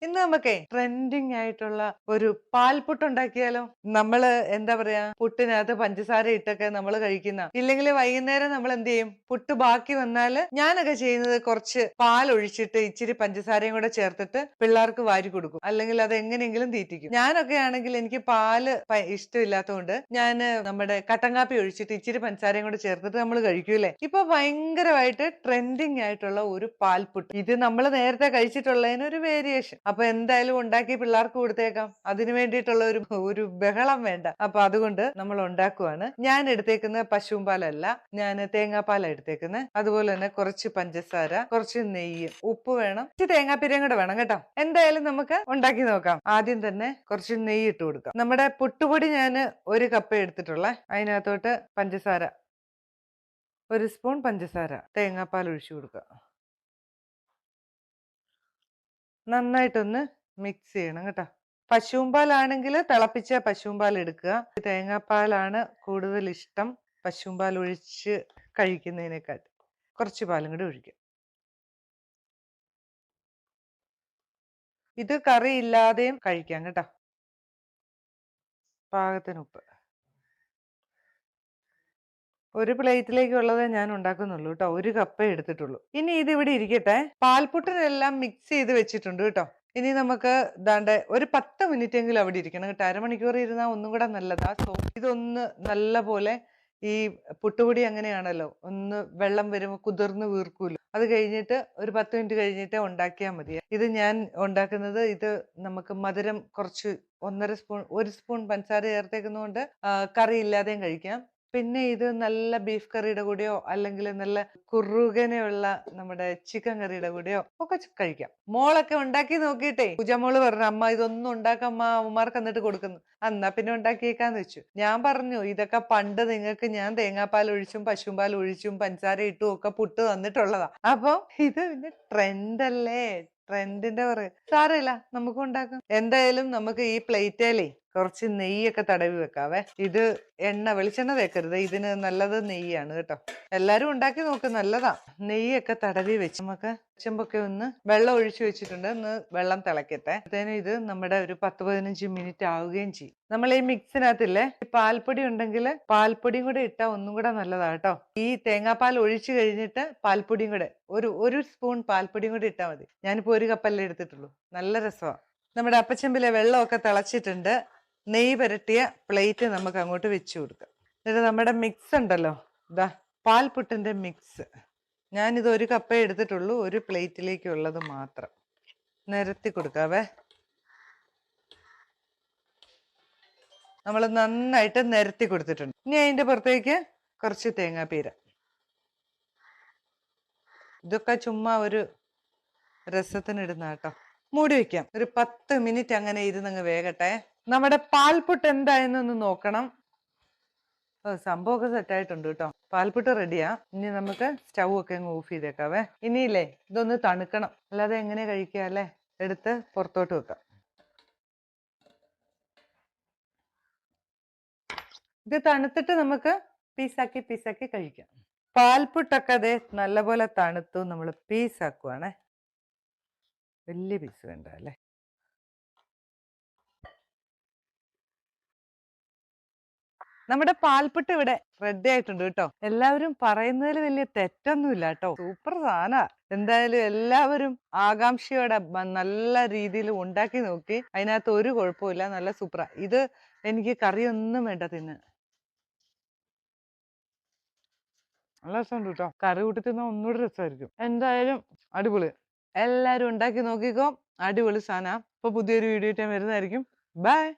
ഇന്ന് നമുക്കേ ട്രെൻഡിങ് ആയിട്ടുള്ള ഒരു പാൽപുട്ട് ഉണ്ടാക്കിയാലോ? നമ്മള് എന്താ പറയാ, പുട്ടിനകത്ത് പഞ്ചസാര ഇട്ടൊക്കെ നമ്മൾ കഴിക്കുന്ന, ഇല്ലെങ്കിൽ വൈകുന്നേരം നമ്മൾ എന്ത് ചെയ്യും, പുട്ട് ബാക്കി വന്നാല് ഞാനൊക്കെ ചെയ്യുന്നത് കുറച്ച് പാൽ ഒഴിച്ചിട്ട് ഇച്ചിരി പഞ്ചസാരയും കൂടെ ചേർത്തിട്ട് പിള്ളേർക്ക് വാരി കൊടുക്കും, അല്ലെങ്കിൽ അത് എങ്ങനെയെങ്കിലും തീറ്റിക്കും. ഞാനൊക്കെ ആണെങ്കിൽ എനിക്ക് പാല് ഇഷ്ടമില്ലാത്തതുകൊണ്ട് ഞാൻ നമ്മുടെ കട്ടൻ കാപ്പി ഒഴിച്ചിട്ട് ഇച്ചിരി പഞ്ചസാരയും കൂടെ ചേർത്തിട്ട് നമ്മൾ കഴിക്കൂലേ. ഇപ്പൊ ഭയങ്കരമായിട്ട് ട്രെൻഡിങ് ആയിട്ടുള്ള ഒരു പാൽപുട്ട്, ഇത് നമ്മൾ നേരത്തെ കഴിച്ചിട്ടുള്ളതിന് ഒരു വേരിയേഷൻ. അപ്പൊ എന്തായാലും ഉണ്ടാക്കി പിള്ളേർക്ക് കൊടുത്തേക്കാം. അതിന് വേണ്ടിയിട്ടുള്ള ഒരു ഒരു ബഹളം വേണ്ട. അപ്പൊ അതുകൊണ്ട് നമ്മൾ ഉണ്ടാക്കുവാണ്. ഞാൻ എടുത്തേക്കുന്ന പശുവും പാലല്ല, ഞാൻ തേങ്ങാപ്പാലാണ് എടുത്തേക്കുന്നത്. അതുപോലെ തന്നെ കുറച്ച് പഞ്ചസാര, കുറച്ച് നെയ്യ്, ഉപ്പ് വേണം, ഇച്ചിരി തേങ്ങാപ്പിരയും കൂടെ വേണം കേട്ടോ. എന്തായാലും നമുക്ക് ഉണ്ടാക്കി നോക്കാം. ആദ്യം തന്നെ കുറച്ച് നെയ്യ് ഇട്ട് കൊടുക്കാം. നമ്മുടെ പുട്ടുപൊടി ഞാൻ 1 കപ്പ് എടുത്തിട്ടുള്ള, അതിനകത്തോട്ട് പഞ്ചസാര 1 സ്പൂൺ പഞ്ചസാര, തേങ്ങാപ്പാൽ ഒഴിച്ചു കൊടുക്കുക. നന്നായിട്ടൊന്ന് മിക്സ് ചെയ്യണം കേട്ടോ. പശുവും പാലാണെങ്കിൽ തിളപ്പിച്ച പശുവും പാൽ എടുക്കുക. തേങ്ങാപ്പാലാണ് കൂടുതൽ ഇഷ്ടം പശുവും പാൽ ഒഴിച്ച് കഴിക്കുന്നതിനേക്കാൾ. കുറച്ച് പാലും കൂടി ഒഴിക്കുക. ഇത് കറി ഇല്ലാതെയും കഴിക്കാം കേട്ടോ. പാകത്തിന് ഉപ്പ്. ഒരു പ്ലേറ്റിലേക്കുള്ളതേ ഞാൻ ഉണ്ടാക്കുന്നുള്ളൂ കേട്ടോ. 1 കപ്പേ എടുത്തിട്ടുള്ളൂ. ഇനി ഇത് ഇവിടെ ഇരിക്കട്ടെ. പാൽപുട്ടിനെല്ലാം മിക്സ് ചെയ്ത് വെച്ചിട്ടുണ്ട് കേട്ടോ. ഇനി നമുക്ക് ദാണ്ടെ ഒരു 10 മിനിറ്റ് എങ്കിലും അവിടെ ഇരിക്കണം കേട്ടോ. അരമണിക്കൂർ ഇരുന്നാൽ ഒന്നും കൂടെ നല്ലതാ. ഇതൊന്ന് നല്ല പോലെ, ഈ പുട്ടുപൊടി അങ്ങനെയാണല്ലോ, ഒന്ന് വെള്ളം വരുമ്പോൾ കുതിർന്ന് വീർക്കൂല്ലോ. അത് കഴിഞ്ഞിട്ട് ഒരു 10 മിനിറ്റ് കഴിഞ്ഞിട്ട് ഉണ്ടാക്കിയാൽ മതി. ഇത് ഞാൻ ഉണ്ടാക്കുന്നത്, ഇത് നമുക്ക് മധുരം കുറച്ച് 1 സ്പൂൺ പഞ്ചസാര ചേർത്തേക്കുന്നതുകൊണ്ട് കറി ഇല്ലാതെയും കഴിക്കാം. പിന്നെ ഇത് നല്ല ബീഫ് കറിയുടെ കൂടെയോ അല്ലെങ്കിൽ നല്ല കുറുകനെയുള്ള നമ്മുടെ ചിക്കൻ കറിയുടെ കൂടെയോ ഒക്കെ കഴിക്കാം. മോളൊക്കെ ഉണ്ടാക്കി നോക്കിയിട്ടേ പൂജമോള് പറഞ്ഞു, അമ്മ ഇതൊന്നും ഉണ്ടാക്കമ്മ, അമ്മമാർക്ക് എന്നിട്ട് കൊടുക്കുന്നു. എന്നാ പിന്നെ ഉണ്ടാക്കിയേക്കാന്ന് വെച്ചു. ഞാൻ പറഞ്ഞു, ഇതൊക്കെ പണ്ട് നിങ്ങൾക്ക് ഞാൻ തേങ്ങാപ്പാൽ ഒഴിച്ചും പശുവും പാൽ ഒഴിച്ചും പഞ്ചസാര ഇട്ടും ഒക്കെ പുട്ട് തന്നിട്ടുള്ളതാ. അപ്പൊ ഇത് പിന്നെ ട്രെൻഡ് അല്ലേ, ട്രെൻഡിന്റെ പറയും. സാരമില്ല, നമുക്ക് ഉണ്ടാക്കാം. എന്തായാലും നമുക്ക് ഈ പ്ലേറ്റേലേ കുറച്ച് നെയ്യൊക്കെ തടവി വെക്കാവേ. ഇത് വെളിച്ചെണ്ണ തേക്കരുത്, ഇതിന് നല്ലത് നെയ്യാണ് കേട്ടോ. എല്ലാരും ഉണ്ടാക്കി നോക്ക്, നല്ലതാ. നെയ്യൊക്കെ തടവി വെച്ച് നമുക്ക് ചെമ്പൊക്കെ ഒന്ന് വെള്ളം ഒഴിച്ചു വെച്ചിട്ടുണ്ട്. ഒന്ന് വെള്ളം തിളക്കട്ടെ. അത്തേനും ഇത് നമ്മുടെ ഒരു 10-15 മിനിറ്റ് ആവുകയും ചെയ്യും. നമ്മൾ ഈ മിക്സിനകത്തില്ലേ, ഈ പാൽപ്പൊടി ഉണ്ടെങ്കിൽ പാൽപ്പൊടിയും കൂടെ ഇട്ടാൽ ഒന്നും കൂടെ നല്ലതാ കേട്ടോ. ഈ തേങ്ങാപ്പാൽ ഒഴിച്ചു കഴിഞ്ഞിട്ട് പാൽപ്പൊടിയും കൂടെ ഒരു സ്പൂൺ പാൽപ്പൊടിയും കൂടെ ഇട്ടാൽ മതി. ഞാനിപ്പോ 1 കപ്പല്ലേ എടുത്തിട്ടുള്ളൂ. നല്ല രസമാണ്. നമ്മുടെ അപ്പച്ചെമ്പിലെ വെള്ളമൊക്കെ തിളച്ചിട്ടുണ്ട്. നെയ്യ് പുരട്ടിയ പ്ലേറ്റ് നമുക്ക് അങ്ങോട്ട് വെച്ചു കൊടുക്കാം. എന്നിട്ട് നമ്മുടെ മിക്സ് ഉണ്ടല്ലോ, ഇതാ പാൽപുട്ടിന്റെ മിക്സ്, ഞാനിത് 1 കപ്പേ എടുത്തിട്ടുള്ളൂ. ഒരു പ്ലേറ്റിലേക്കുള്ളത് മാത്രം നിരത്തി കൊടുക്കാവേ. നമ്മൾ നന്നായിട്ട് നിരത്തി കൊടുത്തിട്ടുണ്ട്. ഇനി അതിന്റെ പുറത്തേക്ക് കുറച്ച് തേങ്ങാപ്പീര. ഇതൊക്കെ ചുമ്മാ ഒരു രസത്തിന് ഇടുന്ന കേട്ടോ. മൂടി വെക്കാം. ഒരു 10 മിനിറ്റ് അങ്ങനെ ഇരുന്നങ്ങ് വേകട്ടെ. നമ്മുടെ പാൽപുട്ട് എന്തായെന്നൊന്ന് നോക്കണം. സംഭവമൊക്കെ സെറ്റായിട്ടുണ്ട് കേട്ടോ. പാൽപുട്ട് റെഡിയാ. ഇനി നമുക്ക് സ്റ്റൗ ഒക്കെ അങ്ങ് ഓഫ് ചെയ്തേക്കാവേ. ഇനിയില്ലേ, ഇതൊന്ന് തണുക്കണം, അല്ലാതെ എങ്ങനെ കഴിക്കുക അല്ലേ. എടുത്ത് പുറത്തോട്ട് വെക്കാം. ഇത് തണുത്തിട്ട് നമുക്ക് പീസാക്കി കഴിക്കാം. പാൽപുട്ടൊക്കെ അതെ നല്ലപോലെ തണുത്തു. നമ്മൾ പീസാക്കുവാണേ. വലിയ പീസ് വേണ്ട അല്ലേ. നമ്മുടെ പാൽപുട്ട് ഇവിടെ റെഡി ആയിട്ടുണ്ട് കേട്ടോ. എല്ലാവരും പറയുന്നതിൽ വലിയ തെറ്റൊന്നുമില്ല കേട്ടോ. സൂപ്പർ സാധന. എന്തായാലും എല്ലാവരും ആകാംക്ഷയോടെ നല്ല രീതിയിൽ ഉണ്ടാക്കി നോക്കി. അതിനകത്ത് ഒരു കുഴപ്പമില്ല, നല്ല സൂപ്പറാ. ഇത് എനിക്ക് കറിയൊന്നും വേണ്ട തിന്ന്. നല്ല രസമുണ്ട് കേട്ടോ. കറി കൂട്ടി തിന്നാൽ ഒന്നുകൂടി രസമായിരിക്കും. എന്തായാലും അടിപൊളി. എല്ലാവരും ഉണ്ടാക്കി നോക്കിക്കോ. അടിപൊളി സാധന. ഇപ്പൊ പുതിയൊരു വീഡിയോ ആയിട്ട് വരുന്നതായിരിക്കും. ബൈ.